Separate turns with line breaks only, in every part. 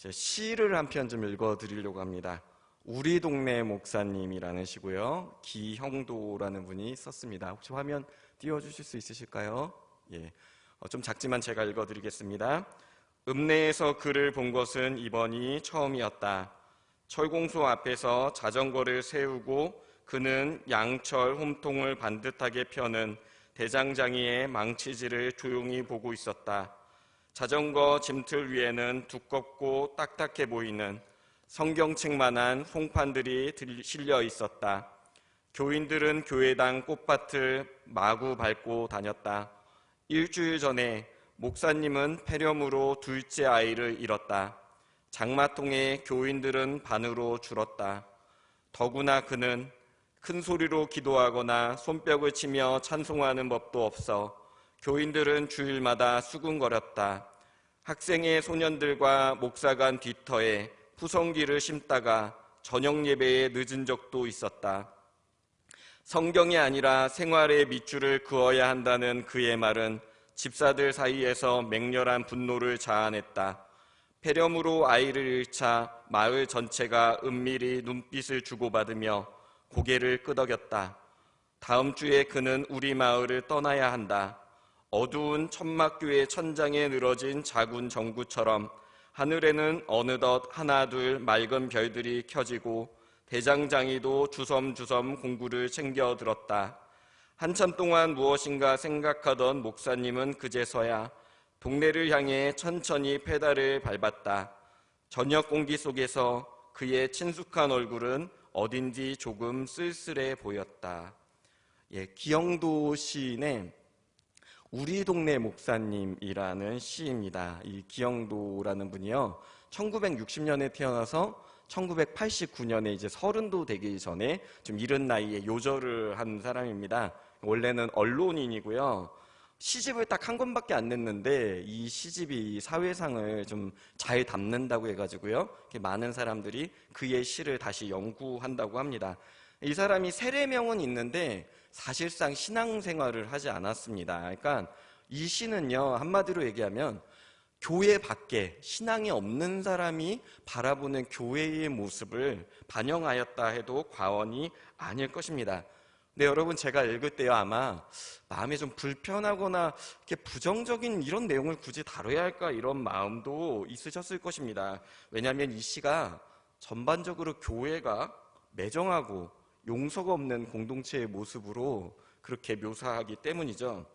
제 시를 한 편 좀 읽어드리려고 합니다. 우리 동네 목사님이라는 시고요. 기형도라는 분이 썼습니다. 혹시 화면 띄워주실 수 있으실까요? 예, 좀 작지만 제가 읽어드리겠습니다. 읍내에서 그를 본 것은 이번이 처음이었다. 철공소 앞에서 자전거를 세우고 그는 양철 홈통을 반듯하게 펴는 대장장이의 망치질을 조용히 보고 있었다. 자전거 짐틀 위에는 두껍고 딱딱해 보이는 성경책만한 송판들이 실려 있었다. 교인들은 교회당 꽃밭을 마구 밟고 다녔다. 일주일 전에 목사님은 폐렴으로 둘째 아이를 잃었다. 장마통에 교인들은 반으로 줄었다. 더구나 그는 큰 소리로 기도하거나 손뼉을 치며 찬송하는 법도 없어 교인들은 주일마다 수군거렸다. 학생의 소년들과 목사관 뒤터에 푸성기를 심다가 저녁 예배에 늦은 적도 있었다. 성경이 아니라 생활의 밑줄을 그어야 한다는 그의 말은 집사들 사이에서 맹렬한 분노를 자아냈다. 폐렴으로 아이를 잃자 마을 전체가 은밀히 눈빛을 주고받으며 고개를 끄덕였다. 다음 주에 그는 우리 마을을 떠나야 한다. 어두운 천막교회 천장에 늘어진 작은 정구처럼 하늘에는 어느덧 하나 둘 맑은 별들이 켜지고 대장장이도 주섬주섬 공구를 챙겨 들었다. 한참 동안 무엇인가 생각하던 목사님은 그제서야 동네를 향해 천천히 페달을 밟았다. 저녁 공기 속에서 그의 친숙한 얼굴은 어딘지 조금 쓸쓸해 보였다. 예, 기영도 시인의 우리 동네 목사님이라는 시입니다. 이 기영도라는 분이요, 1960년에 태어나서 1989년에 이제 30도 되기 전에 좀 이른 나이에 요절을 한 사람입니다. 원래는 언론인이고요. 시집을 딱 한 권밖에 안 냈는데 이 시집이 사회상을 좀 잘 담는다고 해가지고요, 많은 사람들이 그의 시를 다시 연구한다고 합니다. 이 사람이 세례명은 있는데 사실상 신앙생활을 하지 않았습니다. 그러니까 이 시는요, 한마디로 얘기하면 교회 밖에 신앙이 없는 사람이 바라보는 교회의 모습을 반영하였다 해도 과언이 아닐 것입니다. 근데 여러분, 제가 읽을 때요, 아마 마음에 좀 불편하거나 이렇게 부정적인 이런 내용을 굳이 다뤄야 할까 이런 마음도 있으셨을 것입니다. 왜냐하면 이 시가 전반적으로 교회가 매정하고 용서가 없는 공동체의 모습으로 그렇게 묘사하기 때문이죠.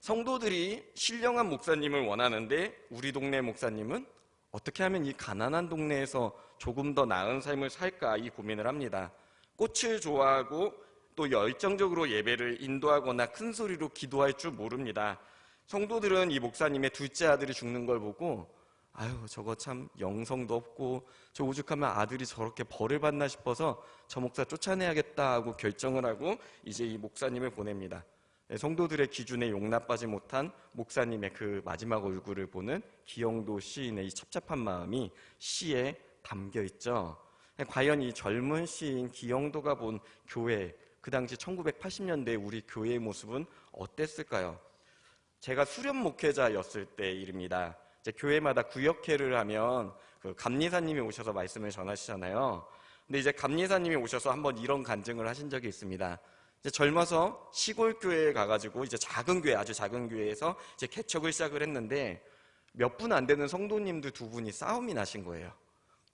성도들이 신령한 목사님을 원하는데 우리 동네 목사님은 어떻게 하면 이 가난한 동네에서 조금 더 나은 삶을 살까 이 고민을 합니다. 꽃을 좋아하고 또 열정적으로 예배를 인도하거나 큰 소리로 기도할 줄 모릅니다. 성도들은 이 목사님의 둘째 아들이 죽는 걸 보고 아유, 저거 참 영성도 없고 저 오죽하면 아들이 저렇게 벌을 받나 싶어서 저 목사 쫓아내야겠다 하고 결정을 하고 이제 이 목사님을 보냅니다. 성도들의 기준에 용납하지 못한 목사님의 그 마지막 얼굴을 보는 기영도 시인의 이 찹찹한 마음이 시에 담겨 있죠. 과연 이 젊은 시인 기영도가 본 교회, 그 당시 1980년대 우리 교회의 모습은 어땠을까요? 제가 수련 목회자였을 때 일입니다. 이제 교회마다 구역회를 하면 그 감리사님이 오셔서 말씀을 전하시잖아요. 근데 이제 감리사님이 오셔서 한번 이런 간증을 하신 적이 있습니다. 이제 젊어서 시골 교회에 가가지고 이제 작은 교회, 아주 작은 교회에서 이제 개척을 시작을 했는데 몇 분 안 되는 성도님들 두 분이 싸움이 나신 거예요.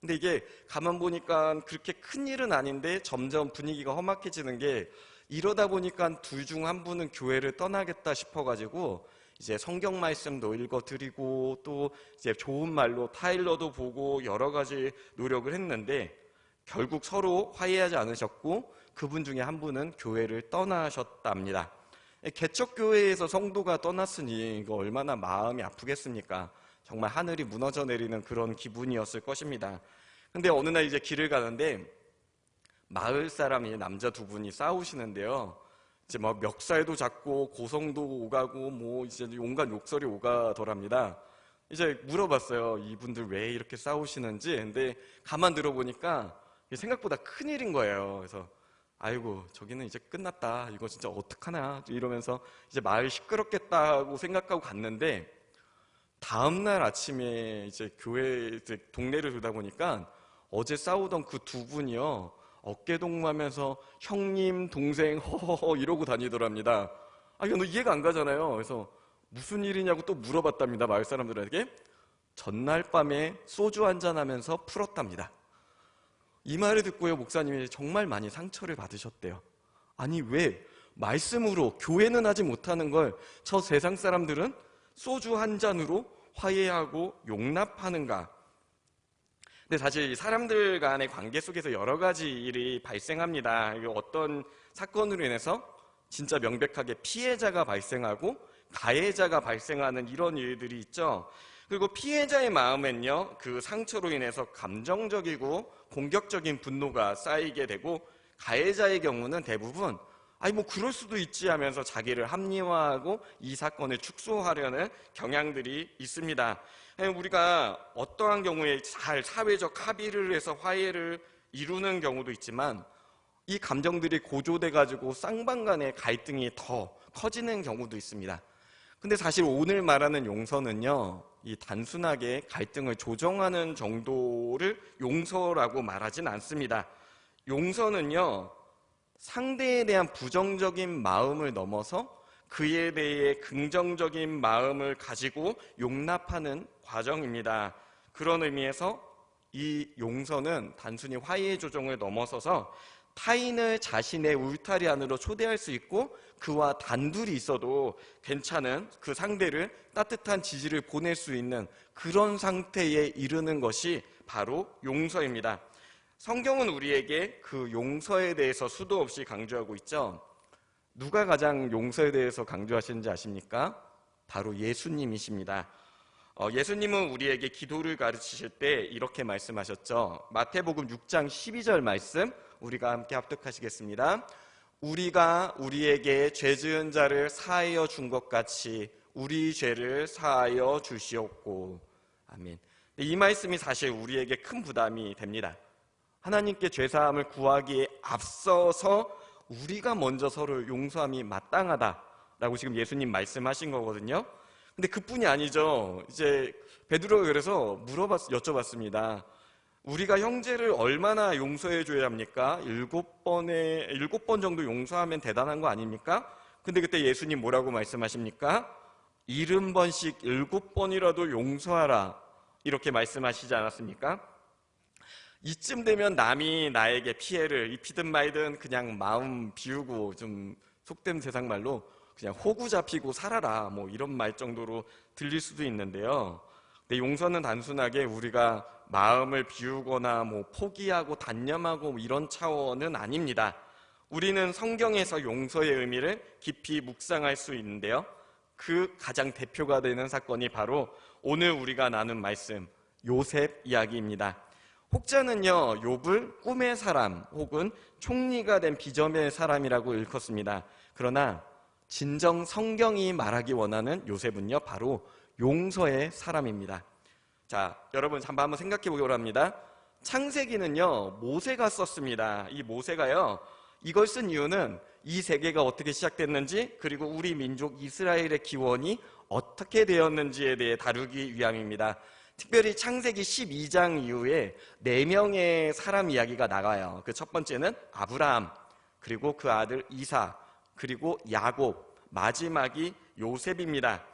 근데 이게 가만 보니까 그렇게 큰 일은 아닌데 점점 분위기가 험악해지는 게, 이러다 보니까 둘 중 한 분은 교회를 떠나겠다 싶어가지고 이제 성경 말씀도 읽어드리고 또 이제 좋은 말로 타일러도 보고 여러 가지 노력을 했는데 결국 서로 화해하지 않으셨고 그분 중에 한 분은 교회를 떠나셨답니다. 개척교회에서 성도가 떠났으니 이거 얼마나 마음이 아프겠습니까? 정말 하늘이 무너져 내리는 그런 기분이었을 것입니다. 근데 어느 날 이제 길을 가는데 마을 사람이 남자 두 분이 싸우시는데요. 이제 막 멱살도 잡고 고성도 오가고 뭐 이제 온갖 욕설이 오가더랍니다. 이제 물어봤어요. 이분들 왜 이렇게 싸우시는지. 근데 가만 들어보니까 생각보다 큰일인 거예요. 그래서 아이고, 저기는 이제 끝났다. 이거 진짜 어떡하나 이러면서 이제 마을 시끄럽겠다고 생각하고 갔는데 다음날 아침에 이제 교회 이제 동네를 돌다 보니까 어제 싸우던 그 두 분이요, 어깨 동무하면서 형님, 동생, 허허허 이러고 다니더랍니다. 아, 이거 너 이해가 안 가잖아요. 그래서 무슨 일이냐고 또 물어봤답니다. 마을 사람들에게. 전날 밤에 소주 한잔 하면서 풀었답니다. 이 말을 듣고요, 목사님이 정말 많이 상처를 받으셨대요. 아니, 왜 말씀으로 교회는 하지 못하는 걸 저 세상 사람들은 소주 한 잔으로 화해하고 용납하는가? 근데 사실 사람들 간의 관계 속에서 여러 가지 일이 발생합니다. 어떤 사건으로 인해서 진짜 명백하게 피해자가 발생하고 가해자가 발생하는 이런 일들이 있죠. 그리고 피해자의 마음엔요, 그 상처로 인해서 감정적이고 공격적인 분노가 쌓이게 되고, 가해자의 경우는 대부분 아니 뭐 그럴 수도 있지 하면서 자기를 합리화하고 이 사건을 축소하려는 경향들이 있습니다. 우리가 어떠한 경우에 잘 사회적 합의를 해서 화해를 이루는 경우도 있지만, 이 감정들이 고조돼 가지고 쌍방 간의 갈등이 더 커지는 경우도 있습니다. 근데 사실 오늘 말하는 용서는요, 이 단순하게 갈등을 조정하는 정도를 용서라고 말하진 않습니다. 용서는요, 상대에 대한 부정적인 마음을 넘어서 그에 대해 긍정적인 마음을 가지고 용납하는 과정입니다. 그런 의미에서 이 용서는 단순히 화해 조정을 넘어서서 타인을 자신의 울타리 안으로 초대할 수 있고, 그와 단둘이 있어도 괜찮은 그 상대를 따뜻한 지지를 보낼 수 있는 그런 상태에 이르는 것이 바로 용서입니다. 성경은 우리에게 그 용서에 대해서 수도 없이 강조하고 있죠. 누가 가장 용서에 대해서 강조하시는지 아십니까? 바로 예수님이십니다. 예수님은 우리에게 기도를 가르치실 때 이렇게 말씀하셨죠. 마태복음 6장 12절 말씀 우리가 함께 합독하시겠습니다. 우리가 우리에게 죄 지은 자를 사하여 준 것 같이 우리 죄를 사하여 주시옵고. 아멘. 이 말씀이 사실 우리에게 큰 부담이 됩니다. 하나님께 죄사함을 구하기에 앞서서 우리가 먼저 서로를 용서함이 마땅하다라고 지금 예수님 말씀하신 거거든요. 근데 그뿐이 아니죠. 이제 베드로가 그래서 여쭤봤습니다. 우리가 형제를 얼마나 용서해 줘야 합니까? 7번 정도 용서하면 대단한 거 아닙니까? 근데 그때 예수님 뭐라고 말씀하십니까? 70번씩 7번이라도 용서하라, 이렇게 말씀하시지 않았습니까? 이쯤 되면 남이 나에게 피해를 입히든 말든 그냥 마음 비우고, 좀 속된 세상 말로 그냥 호구 잡히고 살아라, 뭐 이런 말 정도로 들릴 수도 있는데요. 근데 용서는 단순하게 우리가 마음을 비우거나 뭐 포기하고 단념하고 이런 차원은 아닙니다. 우리는 성경에서 용서의 의미를 깊이 묵상할 수 있는데요. 그 가장 대표가 되는 사건이 바로 오늘 우리가 나눈 말씀, 요셉 이야기입니다. 혹자는요, 욥을 꿈의 사람 혹은 총리가 된 비점의 사람이라고 일컫습니다. 그러나 진정 성경이 말하기 원하는 요셉은요, 바로 용서의 사람입니다. 자, 여러분 한번 생각해 보기 바랍니다. 창세기는요, 모세가 썼습니다. 이 모세가요, 이걸 쓴 이유는 이 세계가 어떻게 시작됐는지, 그리고 우리 민족 이스라엘의 기원이 어떻게 되었는지에 대해 다루기 위함입니다. 특별히 창세기 12장 이후에 4명의 사람 이야기가 나와요. 그 첫 번째는 아브라함, 그리고 그 아들 이삭, 그리고 야곱, 마지막이 요셉입니다.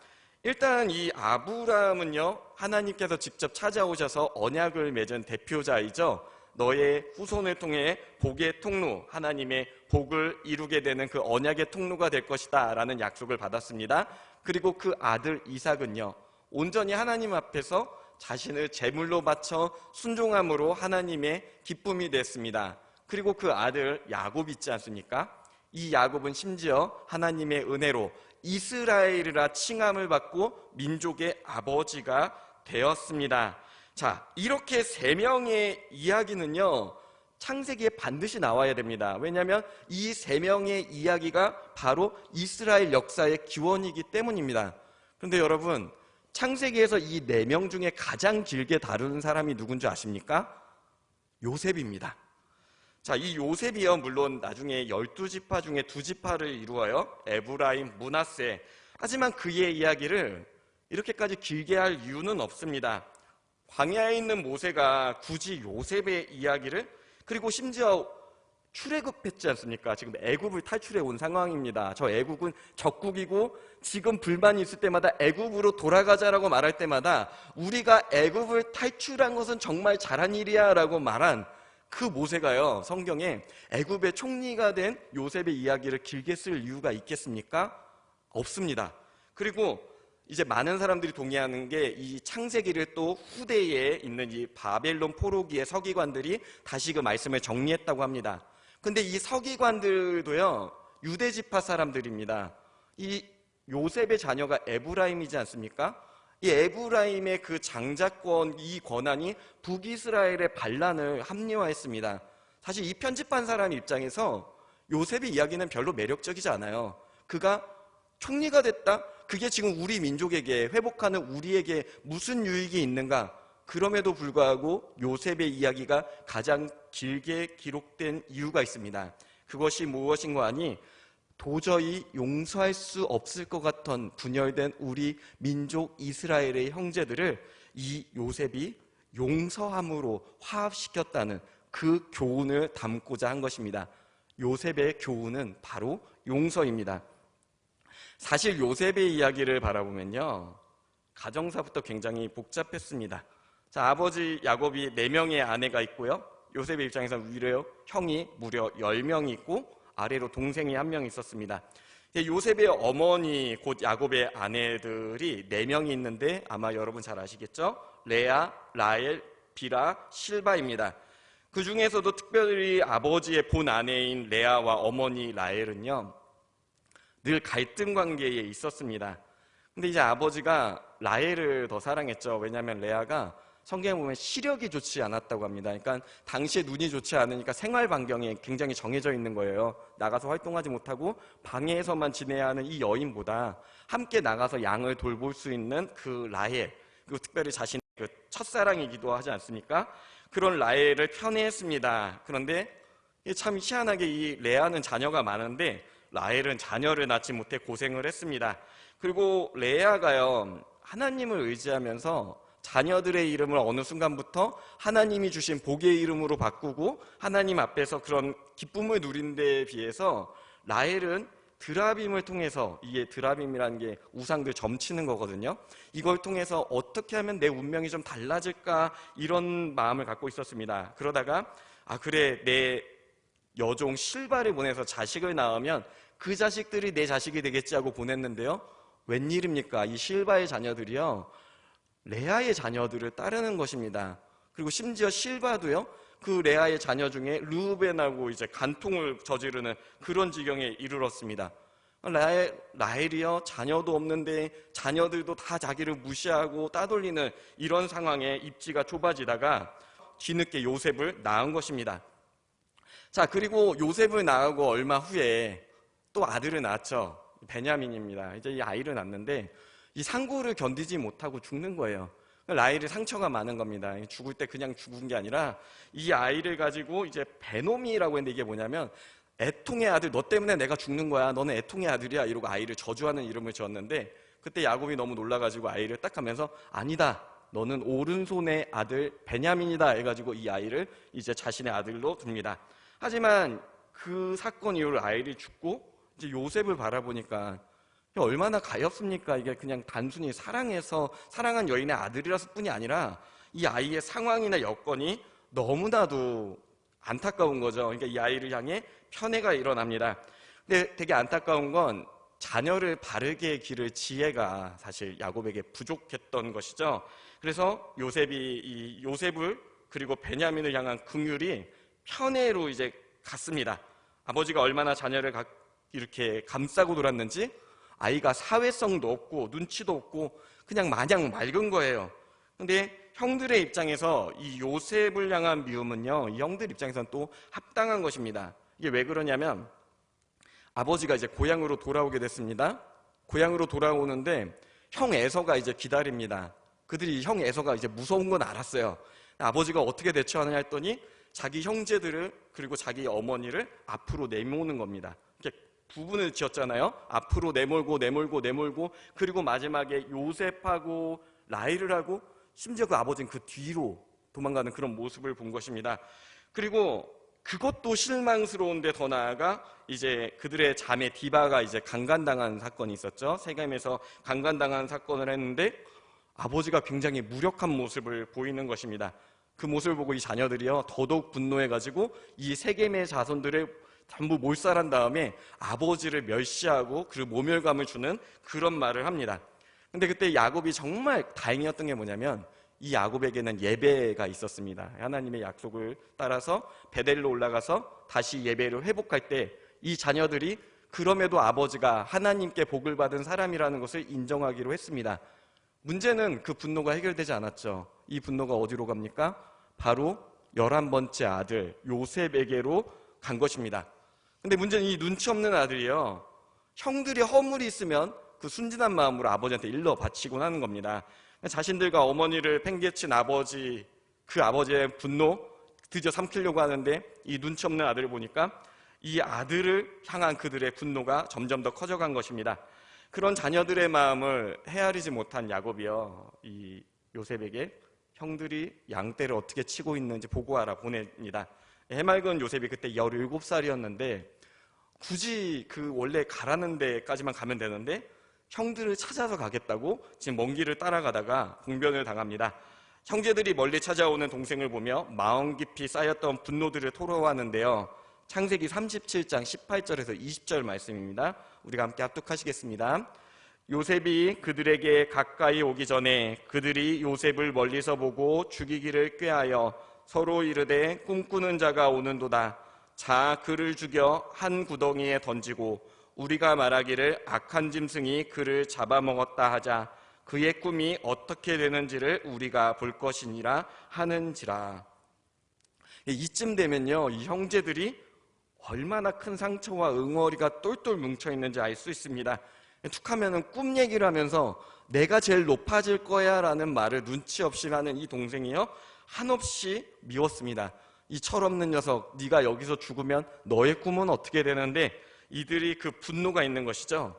일단 이 아브라함은요, 하나님께서 직접 찾아오셔서 언약을 맺은 대표자이죠. 너의 후손을 통해 복의 통로, 하나님의 복을 이루게 되는 그 언약의 통로가 될 것이다 라는 약속을 받았습니다. 그리고 그 아들 이삭은요, 온전히 하나님 앞에서 자신을 제물로 바쳐 순종함으로 하나님의 기쁨이 됐습니다. 그리고 그 아들 야곱 있지 않습니까? 이 야곱은 심지어 하나님의 은혜로 이스라엘이라 칭함을 받고 민족의 아버지가 되었습니다. 자, 이렇게 3명의 이야기는요, 창세기에 반드시 나와야 됩니다. 왜냐하면 이 3명의 이야기가 바로 이스라엘 역사의 기원이기 때문입니다. 그런데 여러분, 창세기에서 이 4명 중에 가장 길게 다루는 사람이 누군지 아십니까? 요셉입니다. 자, 이 요셉이요, 물론 나중에 12지파 중에 2지파를 이루어요. 에브라임, 므낫세. 하지만 그의 이야기를 이렇게까지 길게 할 이유는 없습니다. 광야에 있는 모세가 굳이 요셉의 이야기를, 그리고 심지어 출애굽했지 않습니까? 지금 애굽을 탈출해 온 상황입니다. 저 애국은 적국이고 지금 불만이 있을 때마다 애굽으로 돌아가자라고 말할 때마다 우리가 애굽을 탈출한 것은 정말 잘한 일이야 라고 말한 그 모세가요, 성경에 애굽의 총리가 된 요셉의 이야기를 길게 쓸 이유가 있겠습니까? 없습니다. 그리고 이제 많은 사람들이 동의하는 게 이 창세기를 또 후대에 있는 이 바벨론 포로기의 서기관들이 다시 그 말씀을 정리했다고 합니다. 근데 이 서기관들도요, 유대 지파 사람들입니다. 이 요셉의 자녀가 에브라임이지 않습니까? 이 에브라임의 그 장자권, 이 권한이 북이스라엘의 반란을 합리화했습니다. 사실 이 편집한 사람 입장에서 요셉의 이야기는 별로 매력적이지 않아요. 그가 총리가 됐다? 그게 지금 우리 민족에게, 회복하는 우리에게 무슨 유익이 있는가? 그럼에도 불구하고 요셉의 이야기가 가장 길게 기록된 이유가 있습니다. 그것이 무엇인가 하니 도저히 용서할 수 없을 것 같은 분열된 우리 민족 이스라엘의 형제들을 이 요셉이 용서함으로 화합시켰다는 그 교훈을 담고자 한 것입니다. 요셉의 교훈은 바로 용서입니다. 사실 요셉의 이야기를 바라보면요, 가정사부터 굉장히 복잡했습니다. 자, 아버지 야곱이 4명의 아내가 있고요, 요셉의 입장에서는 위로 형이 무려 10명이 있고 아래로 동생이 1명 있었습니다. 요셉의 어머니 곧 야곱의 아내들이 4명이 있는데 아마 여러분 잘 아시겠죠? 레아, 라헬, 빌하, 실바입니다. 그 중에서도 특별히 아버지의 본 아내인 레아와 어머니 라헬은요, 늘 갈등 관계에 있었습니다. 근데 이제 아버지가 라헬을 더 사랑했죠. 왜냐하면 레아가 성경에 보면 시력이 좋지 않았다고 합니다. 그러니까 당시에 눈이 좋지 않으니까 생활 반경이 굉장히 정해져 있는 거예요. 나가서 활동하지 못하고 방에서만 지내야 하는 이 여인보다 함께 나가서 양을 돌볼 수 있는 그 라헬, 그리고 특별히 자신의 그 첫사랑이기도 하지 않습니까? 그런 라헬을 편애했습니다. 그런데 참 희한하게 이 레아는 자녀가 많은데 라헬은 자녀를 낳지 못해 고생을 했습니다. 그리고 레아가요, 하나님을 의지하면서 자녀들의 이름을 어느 순간부터 하나님이 주신 복의 이름으로 바꾸고 하나님 앞에서 그런 기쁨을 누린 데에 비해서 라헬은 드라빔을 통해서, 이게 드라빔이라는 게 우상들 점치는 거거든요. 이걸 통해서 어떻게 하면 내 운명이 좀 달라질까, 이런 마음을 갖고 있었습니다. 그러다가 그래, 내 여종 실바를 보내서 자식을 낳으면 그 자식들이 내 자식이 되겠지 하고 보냈는데요, 웬일입니까? 이 실바의 자녀들이요, 레아의 자녀들을 따르는 것입니다. 그리고 심지어 실바도요, 그 레아의 자녀 중에 르우벤하고 이제 간통을 저지르는 그런 지경에 이르렀습니다. 라헬이요, 자녀도 없는데 자녀들도 다 자기를 무시하고 따돌리는 이런 상황에 입지가 좁아지다가 뒤늦게 요셉을 낳은 것입니다. 자, 그리고 요셉을 낳고 얼마 후에 또 아들을 낳았죠. 베냐민입니다. 이제 이 아이를 낳는데 이 상고를 견디지 못하고 죽는 거예요. 라헬이 상처가 많은 겁니다. 죽을 때 그냥 죽은 게 아니라 이 아이를 가지고 이제 베노미라고 했는데 이게 뭐냐면 애통의 아들, 너 때문에 내가 죽는 거야, 너는 애통의 아들이야, 이러고 아이를 저주하는 이름을 지었는데, 그때 야곱이 너무 놀라가지고 아이를 딱 하면서 아니다, 너는 오른손의 아들 베냐민이다 해가지고 이 아이를 이제 자신의 아들로 둡니다. 하지만 그 사건 이후로 아이를 죽고 이제 요셉을 바라보니까 얼마나 가엾습니까? 이게 그냥 단순히 사랑한 여인의 아들이라서 뿐이 아니라 이 아이의 상황이나 여건이 너무나도 안타까운 거죠. 그러니까 이 아이를 향해 편애가 일어납니다. 근데 되게 안타까운 건 자녀를 바르게 기를 지혜가 사실 야곱에게 부족했던 것이죠. 그래서 요셉을 그리고 베냐민을 향한 긍휼이 편애로 이제 갔습니다. 아버지가 얼마나 자녀를 이렇게 감싸고 놀았는지 아이가 사회성도 없고 눈치도 없고 그냥 마냥 맑은 거예요. 근데 형들의 입장에서 이 요셉을 향한 미움은요, 이 형들 입장에서는 또 합당한 것입니다. 이게 왜 그러냐면 아버지가 이제 고향으로 돌아오게 됐습니다. 고향으로 돌아오는데 형 에서가 이제 기다립니다. 그들이 형 에서가 이제 무서운 건 알았어요. 아버지가 어떻게 대처하느냐 했더니 자기 형제들을 그리고 자기 어머니를 앞으로 내모는 겁니다. 부분을 지었잖아요. 앞으로 내몰고 그리고 마지막에 요셉하고 라헬을 하고 심지어 그 아버지는 그 뒤로 도망가는 그런 모습을 본 것입니다. 그리고 그것도 실망스러운데 더 나아가 이제 그들의 자매 디바가 이제 강간당한 사건이 있었죠. 세겜에서 강간당한 사건을 했는데 아버지가 굉장히 무력한 모습을 보이는 것입니다. 그 모습을 보고 이 자녀들이요 더더욱 분노해가지고 이 세겜의 자손들을 전부 몰살한 다음에 아버지를 멸시하고 그리고 모멸감을 주는 그런 말을 합니다. 근데 그때 야곱이 정말 다행이었던 게 뭐냐면 이 야곱에게는 예배가 있었습니다. 하나님의 약속을 따라서 베델로 올라가서 다시 예배를 회복할 때 이 자녀들이 그럼에도 아버지가 하나님께 복을 받은 사람이라는 것을 인정하기로 했습니다. 문제는 그 분노가 해결되지 않았죠. 이 분노가 어디로 갑니까? 바로 11번째 아들 요셉에게로 간 것입니다. 근데 문제는 이 눈치 없는 아들이요 형들이 허물이 있으면 그 순진한 마음으로 아버지한테 일러 바치곤 하는 겁니다. 자신들과 어머니를 팽개친 아버지, 그 아버지의 분노 드디어 삼키려고 하는데 이 눈치 없는 아들을 보니까 이 아들을 향한 그들의 분노가 점점 더 커져간 것입니다. 그런 자녀들의 마음을 헤아리지 못한 야곱이요 이 요셉에게 형들이 양떼를 어떻게 치고 있는지 보고하라 보냅니다. 해맑은 요셉이 그때 17살이었는데 굳이 그 원래 가라는 데까지만 가면 되는데 형들을 찾아서 가겠다고 지금 먼 길을 따라가다가 봉변을 당합니다. 형제들이 멀리 찾아오는 동생을 보며 마음 깊이 쌓였던 분노들을 토로하는데요. 창세기 37장 18절에서 20절 말씀입니다. 우리가 함께 합독하시겠습니다. 요셉이 그들에게 가까이 오기 전에 그들이 요셉을 멀리서 보고 죽이기를 꾀하여 서로 이르되 꿈꾸는 자가 오는도다. 자 그를 죽여 한 구덩이에 던지고 우리가 말하기를 악한 짐승이 그를 잡아먹었다 하자. 그의 꿈이 어떻게 되는지를 우리가 볼 것이니라 하는지라. 이쯤 되면요 이 형제들이 얼마나 큰 상처와 응어리가 똘똘 뭉쳐있는지 알 수 있습니다. 툭하면은 꿈 얘기를 하면서 내가 제일 높아질 거야 라는 말을 눈치 없이 하는 이 동생이요 한없이 미웠습니다. 이 철없는 녀석, 네가 여기서 죽으면 너의 꿈은 어떻게 되는데, 이들이 그 분노가 있는 것이죠.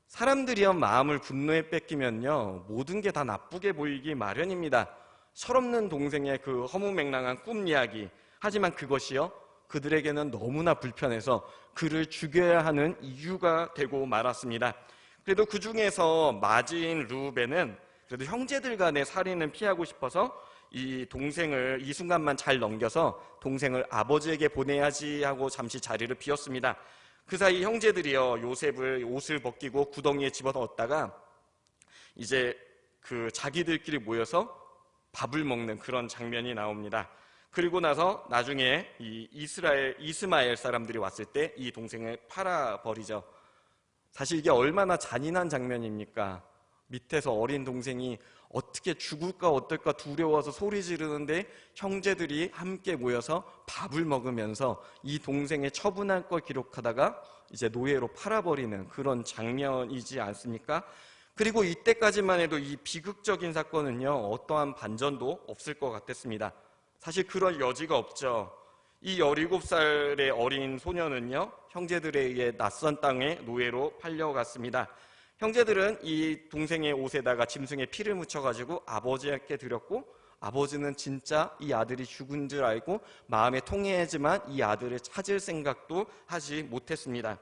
사람들이요 마음을 분노에 뺏기면요 모든 게 다 나쁘게 보이기 마련입니다. 철없는 동생의 그 허무맹랑한 꿈 이야기, 하지만 그것이요 그들에게는 너무나 불편해서 그를 죽여야 하는 이유가 되고 말았습니다. 그래도 그 중에서 마지인 르우벤은 그래도 형제들 간의 살인은 피하고 싶어서 이 동생을 이 순간만 잘 넘겨서 동생을 아버지에게 보내야지 하고 잠시 자리를 비웠습니다. 그 사이 형제들이요 요셉을 옷을 벗기고 구덩이에 집어넣었다가 이제 그 자기들끼리 모여서 밥을 먹는 그런 장면이 나옵니다. 그리고 나서 나중에 이 이스마엘 사람들이 왔을 때 이 동생을 팔아버리죠. 사실 이게 얼마나 잔인한 장면입니까? 밑에서 어린 동생이 어떻게 죽을까 어떨까 두려워서 소리 지르는데 형제들이 함께 모여서 밥을 먹으면서 이 동생의 처분할 걸 기록하다가 이제 노예로 팔아버리는 그런 장면이지 않습니까? 그리고 이때까지만 해도 이 비극적인 사건은요 어떠한 반전도 없을 것 같았습니다. 사실 그런 여지가 없죠. 이 17살의 어린 소녀는요 형제들에 의해 낯선 땅에 노예로 팔려갔습니다. 형제들은 이 동생의 옷에다가 짐승의 피를 묻혀가지고 아버지에게 드렸고, 아버지는 진짜 이 아들이 죽은 줄 알고 마음에 통해야지만 이 아들을 찾을 생각도 하지 못했습니다.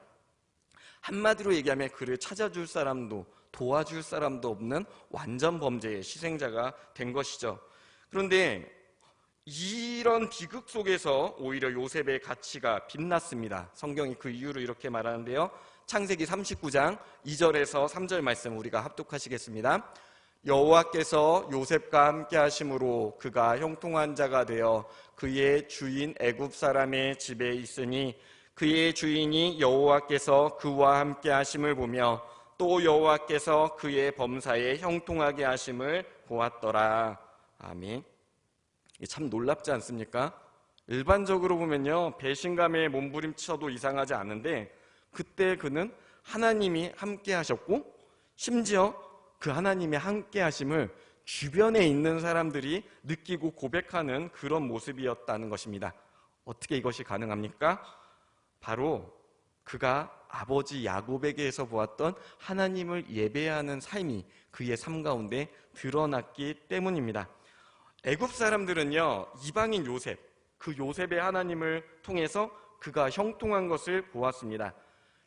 한마디로 얘기하면 그를 찾아줄 사람도 도와줄 사람도 없는 완전 범죄의 희생자가 된 것이죠. 그런데 이런 비극 속에서 오히려 요셉의 가치가 빛났습니다. 성경이 그 이유를 이렇게 말하는데요. 창세기 39장 2절에서 3절 말씀 우리가 합독하시겠습니다. 여호와께서 요셉과 함께 하심으로 그가 형통한 자가 되어 그의 주인 애굽 사람의 집에 있으니 그의 주인이 여호와께서 그와 함께 하심을 보며 또 여호와께서 그의 범사에 형통하게 하심을 보았더라. 아멘. 참 놀랍지 않습니까? 일반적으로 보면요 배신감에 몸부림쳐도 이상하지 않은데 그때 그는 하나님이 함께 하셨고 심지어 그 하나님의 함께 하심을 주변에 있는 사람들이 느끼고 고백하는 그런 모습이었다는 것입니다. 어떻게 이것이 가능합니까? 바로 그가 아버지 야곱에게서 보았던 하나님을 예배하는 삶이 그의 삶 가운데 드러났기 때문입니다. 애굽 사람들은요, 이방인 요셉, 그 요셉의 하나님을 통해서 그가 형통한 것을 보았습니다.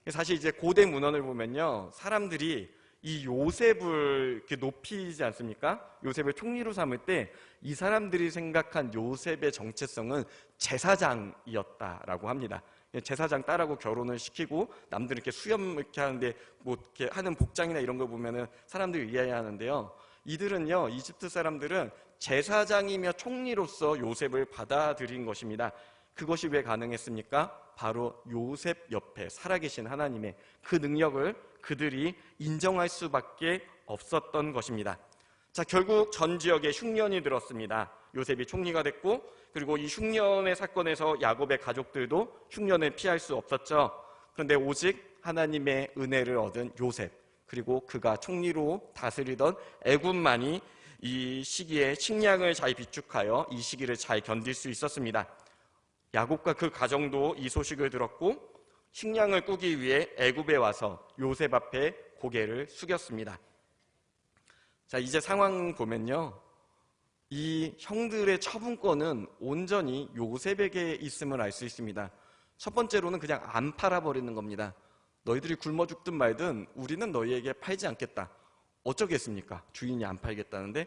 사실 이제 고대 문헌을 보면요, 사람들이 이 요셉을 이렇게 높이지 않습니까? 요셉을 총리로 삼을 때 이 사람들이 생각한 요셉의 정체성은 제사장이었다라고 합니다. 제사장 딸하고 결혼을 시키고 남들 이렇게 수염 이렇게 하는데 뭐 이렇게 하는 복장이나 이런 거 보면은 사람들이 이해하는데요. 이들은요, 이집트 사람들은 제사장이며 총리로서 요셉을 받아들인 것입니다. 그것이 왜 가능했습니까? 바로 요셉 옆에 살아계신 하나님의 그 능력을 그들이 인정할 수밖에 없었던 것입니다. 자, 결국 전 지역에 흉년이 들었습니다. 요셉이 총리가 됐고, 그리고 이 흉년의 사건에서 야곱의 가족들도 흉년을 피할 수 없었죠. 그런데 오직 하나님의 은혜를 얻은 요셉, 그리고 그가 총리로 다스리던 애굽만이 이 시기에 식량을 잘 비축하여 이 시기를 잘 견딜 수 있었습니다. 야곱과 그 가정도 이 소식을 들었고 식량을 꾸기 위해 애굽에 와서 요셉 앞에 고개를 숙였습니다. 자, 이제 상황 보면요, 이 형들의 처분권은 온전히 요셉에게 있음을 알 수 있습니다. 첫 번째로는 그냥 안 팔아버리는 겁니다. 너희들이 굶어 죽든 말든 우리는 너희에게 팔지 않겠다. 어쩌겠습니까? 주인이 안 팔겠다는데.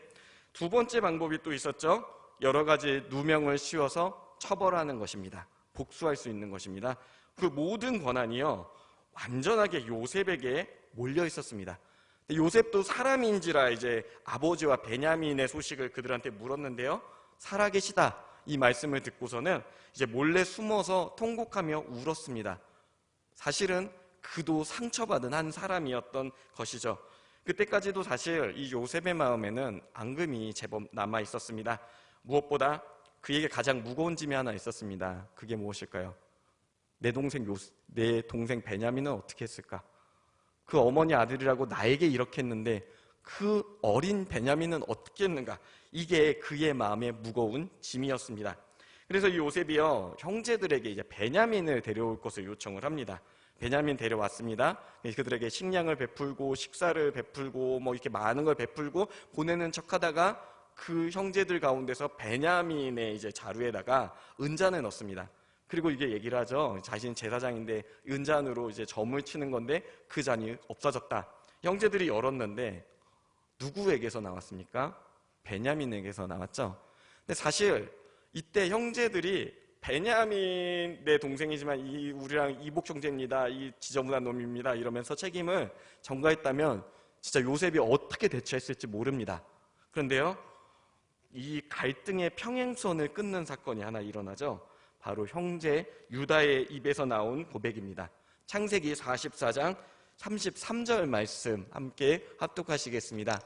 두 번째 방법이 또 있었죠. 여러 가지 누명을 씌워서 처벌하는 것입니다. 복수할 수 있는 것입니다. 그 모든 권한이요, 완전하게 요셉에게 몰려 있었습니다. 요셉도 사람인지라 이제 아버지와 베냐민의 소식을 그들한테 물었는데요, 살아계시다 이 말씀을 듣고서는 이제 몰래 숨어서 통곡하며 울었습니다. 사실은 그도 상처받은 한 사람이었던 것이죠. 그때까지도 사실 이 요셉의 마음에는 앙금이 제법 남아 있었습니다. 무엇보다 그에게 가장 무거운 짐이 하나 있었습니다. 그게 무엇일까요? 내 동생 베냐민은 어떻게 했을까? 그 어머니 아들이라고 나에게 이렇게 했는데 그 어린 베냐민은 어떻게 했는가? 이게 그의 마음의 무거운 짐이었습니다. 그래서 이 요셉이요, 형제들에게 이제 베냐민을 데려올 것을 요청을 합니다. 베냐민 데려왔습니다. 그들에게 식량을 베풀고 식사를 베풀고 뭐 이렇게 많은 걸 베풀고 보내는 척하다가 그 형제들 가운데서 베냐민의 이제 자루에다가 은잔을 넣습니다. 그리고 이게 얘기를 하죠. 자신 제사장인데 은잔으로 이제 점을 치는 건데 그 잔이 없어졌다. 형제들이 열었는데 누구에게서 나왔습니까? 베냐민에게서 나왔죠. 근데 사실 이때 형제들이 베냐민 내 동생이지만 우리랑 이복 형제입니다. 이 지저분한 놈입니다. 이러면서 책임을 전가했다면 진짜 요셉이 어떻게 대처했을지 모릅니다. 그런데요, 이 갈등의 평행선을 끊는 사건이 하나 일어나죠. 바로 형제 유다의 입에서 나온 고백입니다. 창세기 44장 33절 말씀 함께 합독하시겠습니다.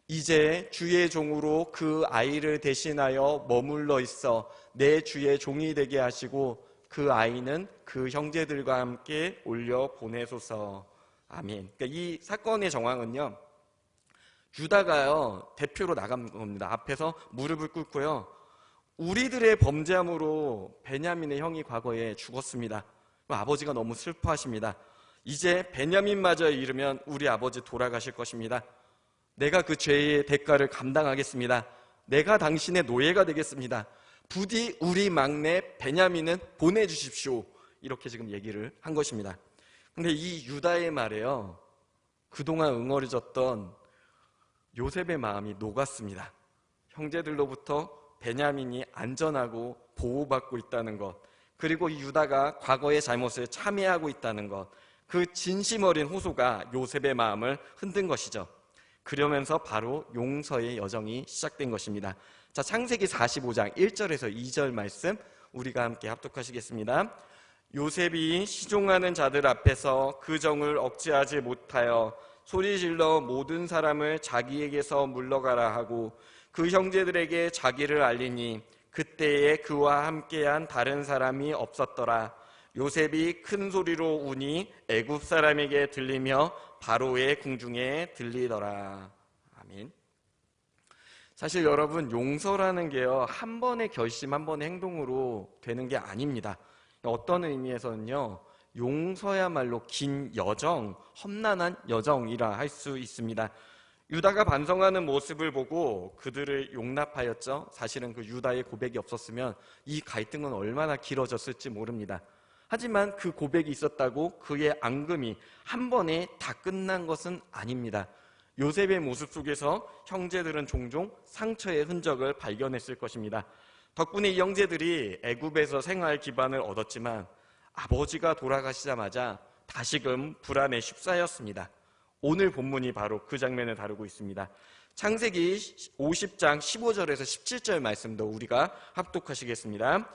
이제 주의 종으로 그 아이를 대신하여 머물러 있어 내 주의 종이 되게 하시고 그 아이는 그 형제들과 함께 올려 보내소서. 아멘. 그러니까 이 사건의 정황은요, 유다가요 대표로 나간 겁니다. 앞에서 무릎을 꿇고요, 우리들의 범죄함으로 베냐민의 형이 과거에 죽었습니다. 아버지가 너무 슬퍼하십니다. 이제 베냐민마저 잃으면 우리 아버지 돌아가실 것입니다. 내가 그 죄의 대가를 감당하겠습니다. 내가 당신의 노예가 되겠습니다. 부디 우리 막내 베냐민은 보내주십시오. 이렇게 지금 얘기를 한 것입니다. 근데 이 유다의 말에요, 그동안 응어리졌던 요셉의 마음이 녹았습니다. 형제들로부터 베냐민이 안전하고 보호받고 있다는 것, 그리고 이 유다가 과거의 잘못을 참회하고 있다는 것, 그 진심 어린 호소가 요셉의 마음을 흔든 것이죠. 그러면서 바로 용서의 여정이 시작된 것입니다. 자, 창세기 45장 1절에서 2절 말씀 우리가 함께 합독하시겠습니다. 요셉이 시종하는 자들 앞에서 그 정을 억제하지 못하여 소리질러 모든 사람을 자기에게서 물러가라 하고 그 형제들에게 자기를 알리니 그때에 그와 함께한 다른 사람이 없었더라. 요셉이 큰 소리로 우니 애굽 사람에게 들리며 바로의 궁중에 들리더라. 아멘. 사실 여러분, 용서라는 게요, 한 번의 결심, 한 번의 행동으로 되는 게 아닙니다. 어떤 의미에서는요, 용서야말로 긴 여정, 험난한 여정이라 할 수 있습니다. 유다가 반성하는 모습을 보고 그들을 용납하였죠. 사실은 그 유다의 고백이 없었으면 이 갈등은 얼마나 길어졌을지 모릅니다. 하지만 그 고백이 있었다고 그의 앙금이 한 번에 다 끝난 것은 아닙니다. 요셉의 모습 속에서 형제들은 종종 상처의 흔적을 발견했을 것입니다. 덕분에 이 형제들이 애굽에서 생활 기반을 얻었지만 아버지가 돌아가시자마자 다시금 불안에 휩싸였습니다. 오늘 본문이 바로 그 장면을 다루고 있습니다. 창세기 50장 15절에서 17절 말씀도 우리가 합독하시겠습니다.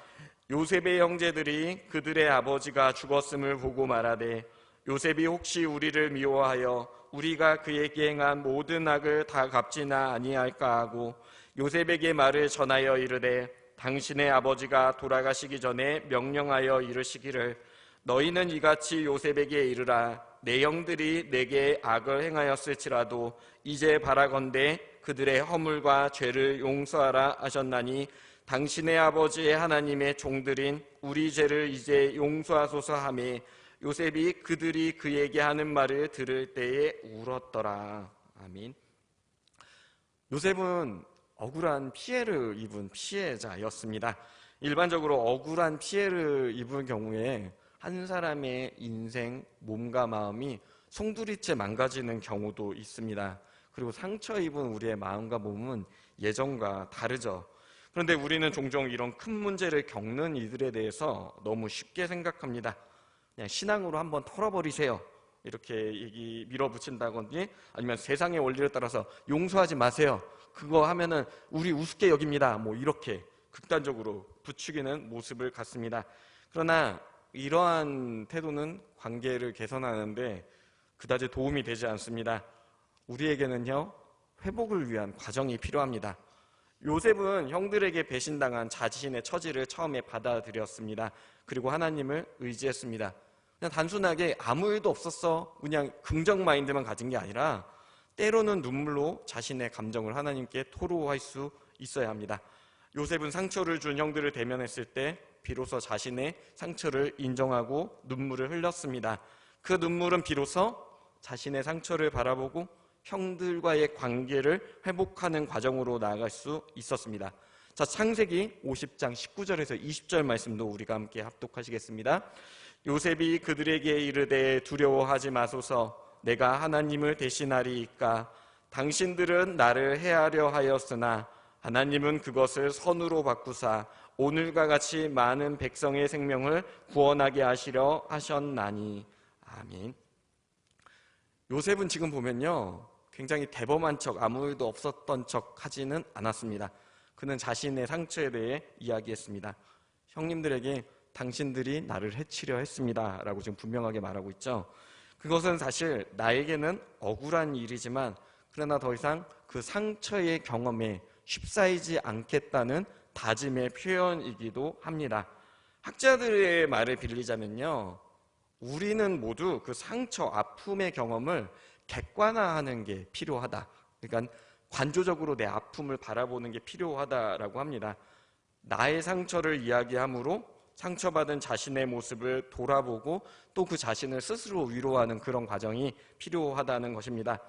요셉의 형제들이 그들의 아버지가 죽었음을 보고 말하되 요셉이 혹시 우리를 미워하여 우리가 그에게 행한 모든 악을 다 갚지나 아니할까 하고 요셉에게 말을 전하여 이르되 당신의 아버지가 돌아가시기 전에 명령하여 이르시기를 너희는 이같이 요셉에게 이르라 내 형들이 내게 악을 행하였을지라도 이제 바라건대 그들의 허물과 죄를 용서하라 하셨나니 당신의 아버지의 하나님의 종들인 우리 죄를 이제 용서하소서 하며 요셉이 그들이 그에게 하는 말을 들을 때에 울었더라. 아멘. 요셉은 억울한 피해를 입은 피해자였습니다. 일반적으로 억울한 피해를 입은 경우에 한 사람의 인생, 몸과 마음이 송두리째 망가지는 경우도 있습니다. 그리고 상처 입은 우리의 마음과 몸은 예전과 다르죠. 그런데 우리는 종종 이런 큰 문제를 겪는 이들에 대해서 너무 쉽게 생각합니다. 그냥 신앙으로 한번 털어버리세요. 이렇게 얘기 밀어붙인다든지 아니면 세상의 원리를 따라서 용서하지 마세요. 그거 하면은 우리 우습게 여깁니다. 뭐 이렇게 극단적으로 부추기는 모습을 갖습니다. 그러나 이러한 태도는 관계를 개선하는데 그다지 도움이 되지 않습니다. 우리에게는요, 회복을 위한 과정이 필요합니다. 요셉은 형들에게 배신당한 자신의 처지를 처음에 받아들였습니다. 그리고 하나님을 의지했습니다. 그냥 단순하게 아무 일도 없었어, 그냥 긍정 마인드만 가진 게 아니라 때로는 눈물로 자신의 감정을 하나님께 토로할 수 있어야 합니다. 요셉은 상처를 준 형들을 대면했을 때 비로소 자신의 상처를 인정하고 눈물을 흘렸습니다. 그 눈물은 비로소 자신의 상처를 바라보고 형들과의 관계를 회복하는 과정으로 나아갈 수 있었습니다. 자, 창세기 50장 19절에서 20절 말씀도 우리가 함께 합독하시겠습니다. 요셉이 그들에게 이르되 두려워하지 마소서 내가 하나님을 대신하리이까 당신들은 나를 해하려 하였으나 하나님은 그것을 선으로 바꾸사 오늘과 같이 많은 백성의 생명을 구원하게 하시려 하셨나니. 아멘. 요셉은 지금 보면요, 굉장히 대범한 척, 아무 일도 없었던 척 하지는 않았습니다. 그는 자신의 상처에 대해 이야기했습니다. 형님들에게 당신들이 나를 해치려 했습니다 라고 지금 분명하게 말하고 있죠. 그것은 사실 나에게는 억울한 일이지만 그러나 더 이상 그 상처의 경험에 휩싸이지 않겠다는 다짐의 표현이기도 합니다. 학자들의 말을 빌리자면요, 우리는 모두 그 상처, 아픔의 경험을 객관화하는 게 필요하다. 그러니까 관조적으로 내 아픔을 바라보는 게 필요하다라고 합니다. 나의 상처를 이야기함으로 상처받은 자신의 모습을 돌아보고 또 그 자신을 스스로 위로하는 그런 과정이 필요하다는 것입니다.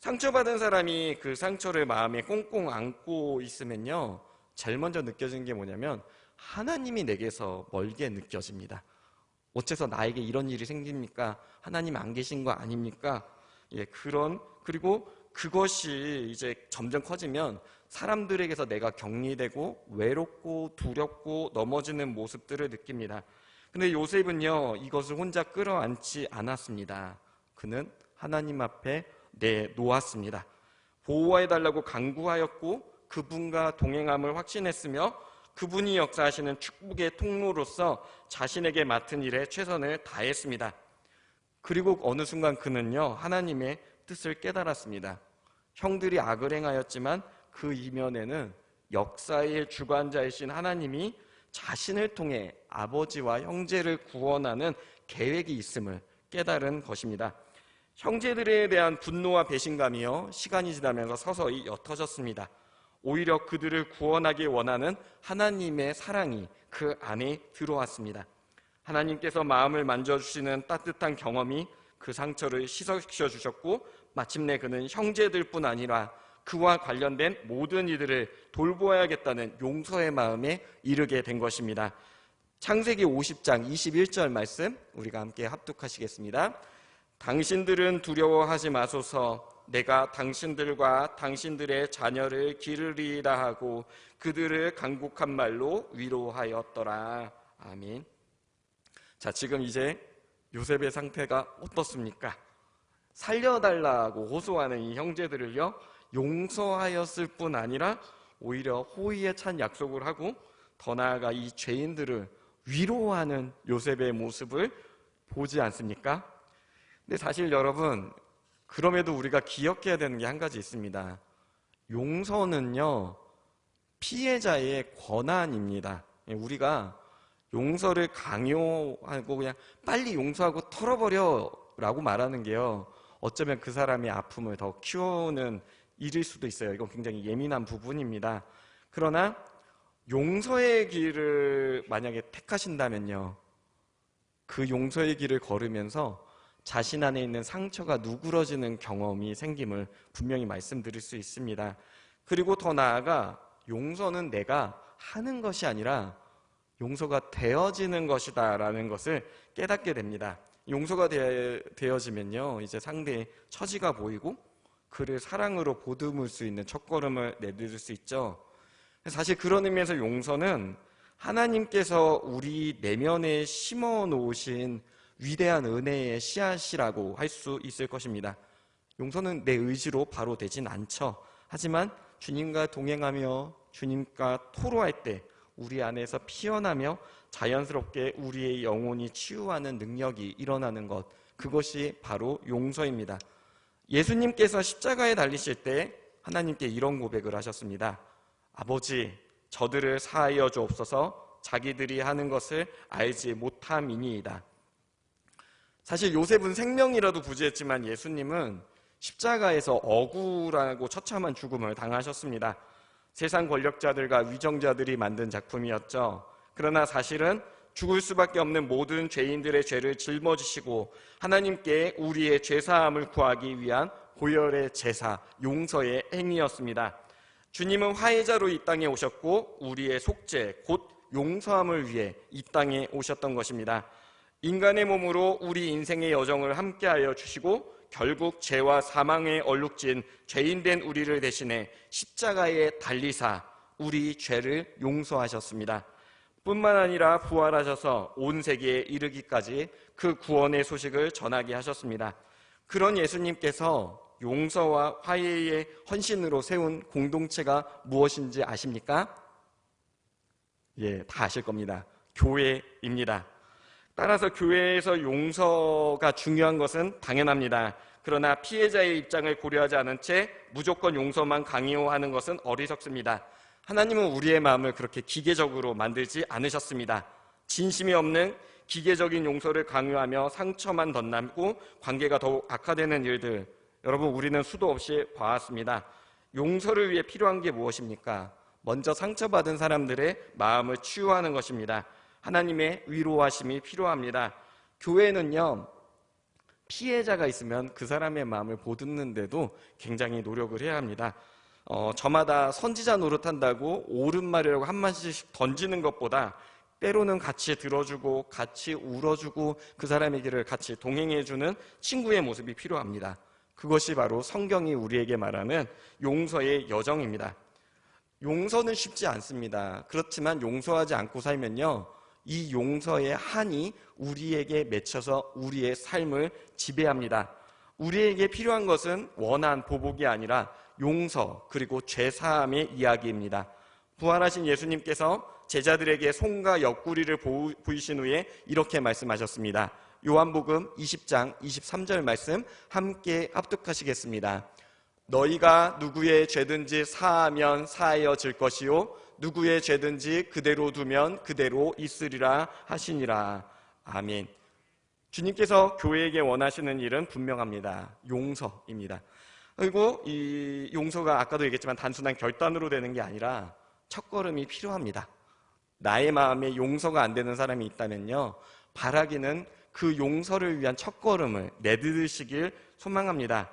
상처받은 사람이 그 상처를 마음에 꽁꽁 안고 있으면요, 제일 먼저 느껴지는 게 뭐냐면 하나님이 내게서 멀게 느껴집니다. 어째서 나에게 이런 일이 생깁니까? 하나님 안 계신 거 아닙니까? 예, 그리고 그것이 이제 점점 커지면 사람들에게서 내가 격리되고 외롭고 두렵고 넘어지는 모습들을 느낍니다. 근데 요셉은요, 이것을 혼자 끌어안지 않았습니다. 그는 하나님 앞에 내놓았습니다. 보호해달라고 간구하였고 그분과 동행함을 확신했으며 그분이 역사하시는 축복의 통로로서 자신에게 맡은 일에 최선을 다했습니다. 그리고 어느 순간 그는요, 하나님의 뜻을 깨달았습니다. 형들이 악을 행하였지만 그 이면에는 역사의 주관자이신 하나님이 자신을 통해 아버지와 형제를 구원하는 계획이 있음을 깨달은 것입니다. 형제들에 대한 분노와 배신감이요, 시간이 지나면서 서서히 옅어졌습니다. 오히려 그들을 구원하기 원하는 하나님의 사랑이 그 안에 들어왔습니다. 하나님께서 마음을 만져주시는 따뜻한 경험이 그 상처를 희석시켜 주셨고 마침내 그는 형제들뿐 아니라 그와 관련된 모든 이들을 돌보아야겠다는 용서의 마음에 이르게 된 것입니다. 창세기 50장 21절 말씀 우리가 함께 합독하시겠습니다. 당신들은 두려워하지 마소서. 내가 당신들과 당신들의 자녀를 기르리라 하고 그들을 간곡한 말로 위로하였더라. 아멘. 자, 지금 이제 요셉의 상태가 어떻습니까? 살려달라고 호소하는 이 형제들을요, 용서하였을 뿐 아니라 오히려 호의에 찬 약속을 하고 더 나아가 이 죄인들을 위로하는 요셉의 모습을 보지 않습니까? 근데 사실 여러분, 그럼에도 우리가 기억해야 되는 게 한 가지 있습니다. 용서는요, 피해자의 권한입니다. 우리가 용서를 강요하고 그냥 빨리 용서하고 털어버려 라고 말하는 게요, 어쩌면 그 사람의 아픔을 더 키우는 일일 수도 있어요. 이건 굉장히 예민한 부분입니다. 그러나 용서의 길을 만약에 택하신다면요, 그 용서의 길을 걸으면서 자신 안에 있는 상처가 누그러지는 경험이 생김을 분명히 말씀드릴 수 있습니다. 그리고 더 나아가 용서는 내가 하는 것이 아니라 용서가 되어지는 것이다 라는 것을 깨닫게 됩니다. 용서가 되어지면요, 이제 상대의 처지가 보이고 그를 사랑으로 보듬을 수 있는 첫걸음을 내디딜 수 있죠. 사실 그런 의미에서 용서는 하나님께서 우리 내면에 심어 놓으신 위대한 은혜의 씨앗이라고 할 수 있을 것입니다. 용서는 내 의지로 바로 되진 않죠. 하지만 주님과 동행하며 주님과 토로할 때 우리 안에서 피어나며 자연스럽게 우리의 영혼이 치유하는 능력이 일어나는 것, 그것이 바로 용서입니다. 예수님께서 십자가에 달리실 때 하나님께 이런 고백을 하셨습니다. 아버지, 저들을 사하여 주옵소서. 자기들이 하는 것을 알지 못함이니이다. 사실 요셉은 생명이라도 부지했지만 예수님은 십자가에서 억울하고 처참한 죽음을 당하셨습니다. 세상 권력자들과 위정자들이 만든 작품이었죠. 그러나 사실은 죽을 수밖에 없는 모든 죄인들의 죄를 짊어지시고 하나님께 우리의 죄사함을 구하기 위한 보혈의 제사, 용서의 행위였습니다. 주님은 화해자로 이 땅에 오셨고 우리의 속죄, 곧 용서함을 위해 이 땅에 오셨던 것입니다. 인간의 몸으로 우리 인생의 여정을 함께하여 주시고 결국 죄와 사망에 얼룩진 죄인된 우리를 대신해 십자가에 달리사 우리 죄를 용서하셨습니다. 뿐만 아니라 부활하셔서 온 세계에 이르기까지 그 구원의 소식을 전하게 하셨습니다. 그런 예수님께서 용서와 화해의 헌신으로 세운 공동체가 무엇인지 아십니까? 예, 다 아실 겁니다. 교회입니다. 따라서 교회에서 용서가 중요한 것은 당연합니다. 그러나 피해자의 입장을 고려하지 않은 채 무조건 용서만 강요하는 것은 어리석습니다. 하나님은 우리의 마음을 그렇게 기계적으로 만들지 않으셨습니다. 진심이 없는 기계적인 용서를 강요하며 상처만 덧남고 관계가 더욱 악화되는 일들, 여러분 우리는 수도 없이 봐왔습니다. 용서를 위해 필요한 게 무엇입니까? 먼저 상처받은 사람들의 마음을 치유하는 것입니다. 하나님의 위로하심이 필요합니다. 교회는요, 피해자가 있으면 그 사람의 마음을 보듬는데도 굉장히 노력을 해야 합니다. 저마다 선지자 노릇한다고 옳은말이라고 한마디씩 던지는 것보다 때로는 같이 들어주고 같이 울어주고 그 사람의 길을 같이 동행해주는 친구의 모습이 필요합니다. 그것이 바로 성경이 우리에게 말하는 용서의 여정입니다. 용서는 쉽지 않습니다. 그렇지만 용서하지 않고 살면요, 이 용서의 한이 우리에게 맺혀서 우리의 삶을 지배합니다. 우리에게 필요한 것은 원한 보복이 아니라 용서 그리고 죄사함의 이야기입니다. 부활하신 예수님께서 제자들에게 손과 옆구리를 보이신 후에 이렇게 말씀하셨습니다. 요한복음 20장 23절 말씀 함께 합독하시겠습니다. 너희가 누구의 죄든지 사하면 사하여질 것이요 누구의 죄든지 그대로 두면 그대로 있으리라 하시니라. 아멘. 주님께서 교회에게 원하시는 일은 분명합니다. 용서입니다. 그리고 이 용서가 아까도 얘기했지만 단순한 결단으로 되는 게 아니라 첫걸음이 필요합니다. 나의 마음에 용서가 안 되는 사람이 있다면요, 바라기는 그 용서를 위한 첫걸음을 내디디시길 소망합니다.